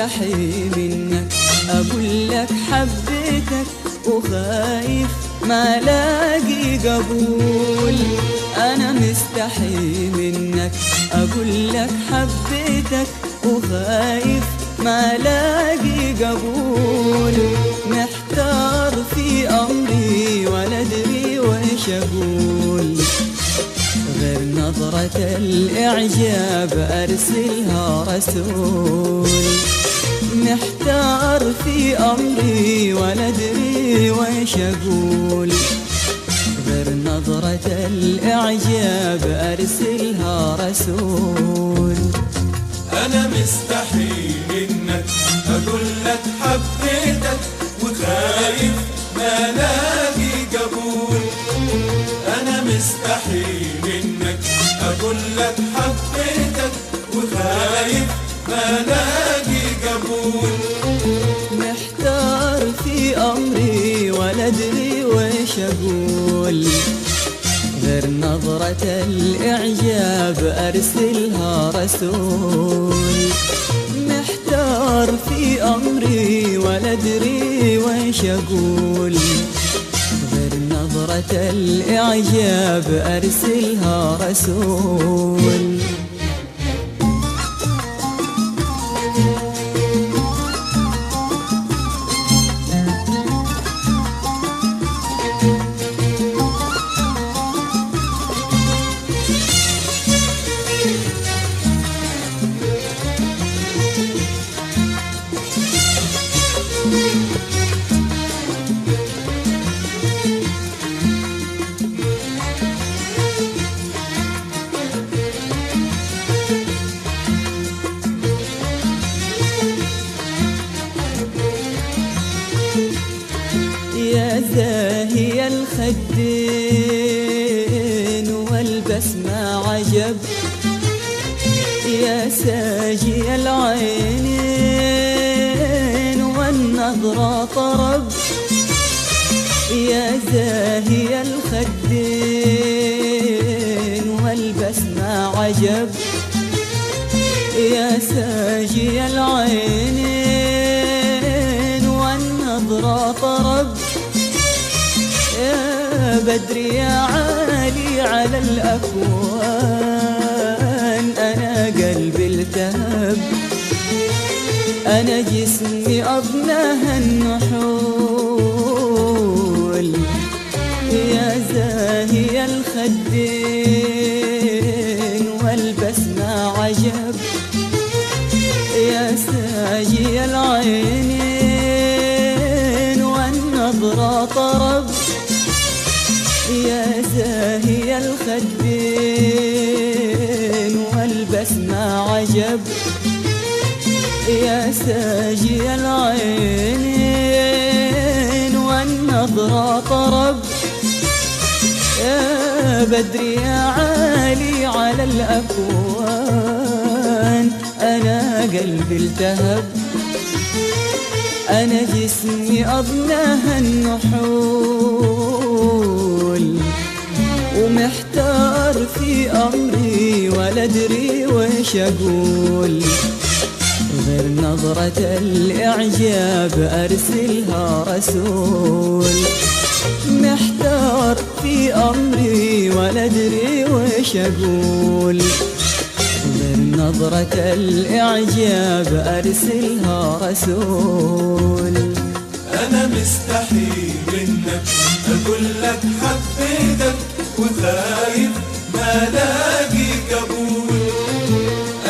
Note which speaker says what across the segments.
Speaker 1: مستحي منك أقول لك حبيتك، وخايف ما لاقي قبول. أنا مستحي منك أقول لك حبيتك، وخايف ما لاقي قبول. محتار في أمري ولا أدري وإيش أقول، غير نظرة الإعجاب أرسلها رسول. محتار في أمري ولا أدري وإيش أقول، غير نظرة الإعجاب أرسلها رسول.
Speaker 2: أنا مستحي منك أقول لك حبيتك، وخايف ما لاقي قبول. أنا مستحي منك أقول لك حبيتك، وخايف ما لاقي قبول.
Speaker 1: محتار في أمري ولا أدري وإيش أقول، غير نظرة الإعجاب أرسلها رسول. محتار في أمري ولا أدري وإيش أقول، غير نظرة الإعجاب أرسلها رسول. يا زاهي الخدين والبسمة عجب، يا ساجي العينين والنظرة طرب. يا زاهي الخدين والبسمة عجب، يا ساجي العينين والنظرة طرب. يا بدر يا عالي على الأكوان، أنا قلبي التهب، أنا جسمي أضناه النحول. يا زاهي الخدين والبسمة عجب، يا ساجي العينين والنظرة طرب. يا زاهي الخدين والبسمة عجب، يا ساجي العينين والنظرة طرب. يا بدر يا عالي على الأكوان، أنا قلبي التهب، أنا جسمي أضناه النحول. ومحتار في أمري ولا أدري وإيش أقول، غير نظرة الإعجاب أرسلها رسول. محتار في أمري ولا أدري وإيش أقول، غير نظرة الإعجاب أرسلها رسول.
Speaker 2: أنا مستحي منك أقول لك حبيتك، وخايف ما لاقي قبول.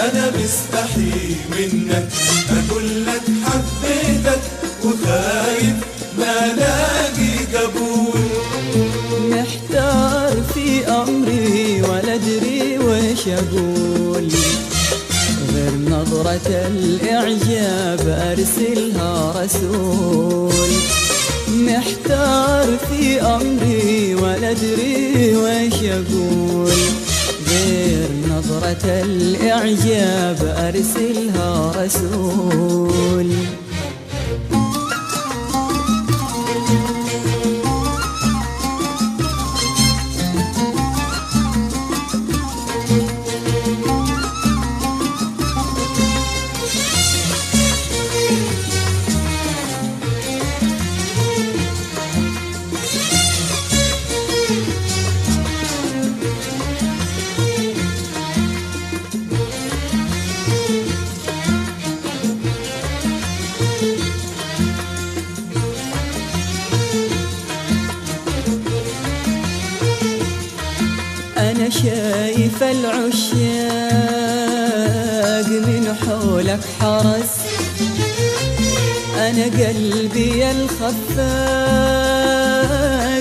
Speaker 2: أنا مستحي منك أقول لك حبيتك، وخايف ما لاقي قبول.
Speaker 1: محتار في أمري ولا أدري وإيش أقول، غير نظرة الإعجاب أرسلها رسول. محتار في أمري ولا أدري وإيش أقول، غير نظرة الإعجاب أرسلها رسول. أنا شايف العشاق من حولك حرس، أنا قلبي الخفاق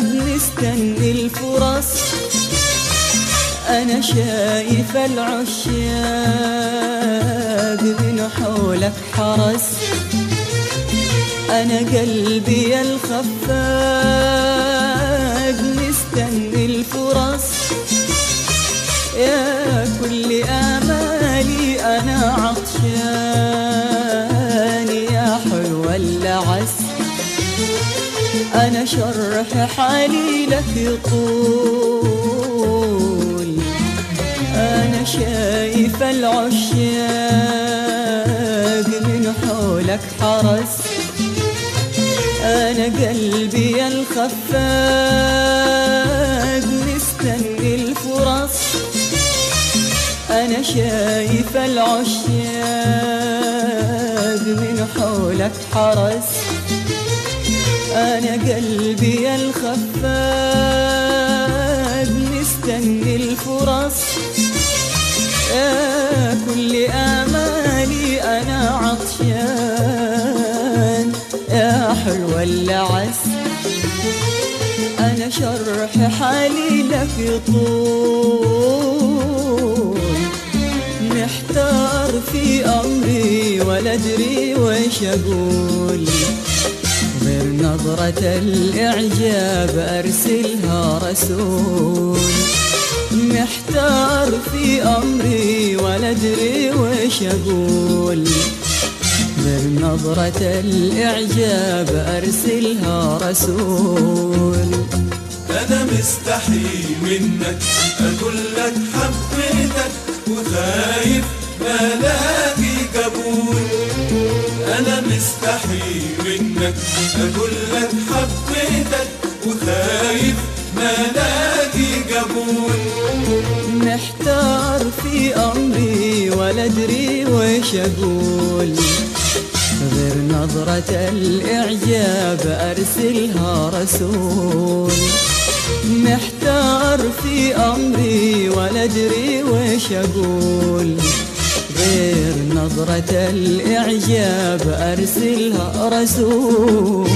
Speaker 1: مستني الفرص. أنا شايف العشاق من حولك حرس، أنا قلبي الخفاق مستني الفرص. يا كل آمالي أنا عطشان يا حلو اللعس، أنا شرح حالي لك يطول. أنا شايف العشاق من حولك حرس، أنا قلبي الخفاق مستني الفرص. أنا شايف العشاق من حولك حرس، أنا قلبي الخفاق مستني الفرص. يا كل آمالي أنا عطشان يا حلو اللعس، أنا شرح حالي لك يطول. محتار في أمري ولا أدري ويش أقول، غير نظرة الإعجاب أرسلها رسول. محتار في أمري ولا أدري ويش أقول، غير نظرة الإعجاب أرسلها رسول.
Speaker 2: أنا مستحي منك أقول لك حبيتك وخايف ما لاقي قبول. أنا مستحي منك أقول لك حبيتك وخايف ما لاقي قبول.
Speaker 1: محتار في أمري ولا أدري ويش أقول، غير نظرة الإعجاب أرسلها رسول. محتار في أمري ولا أدري ويش أقول، غير نظرة الإعجاب أرسلها رسول.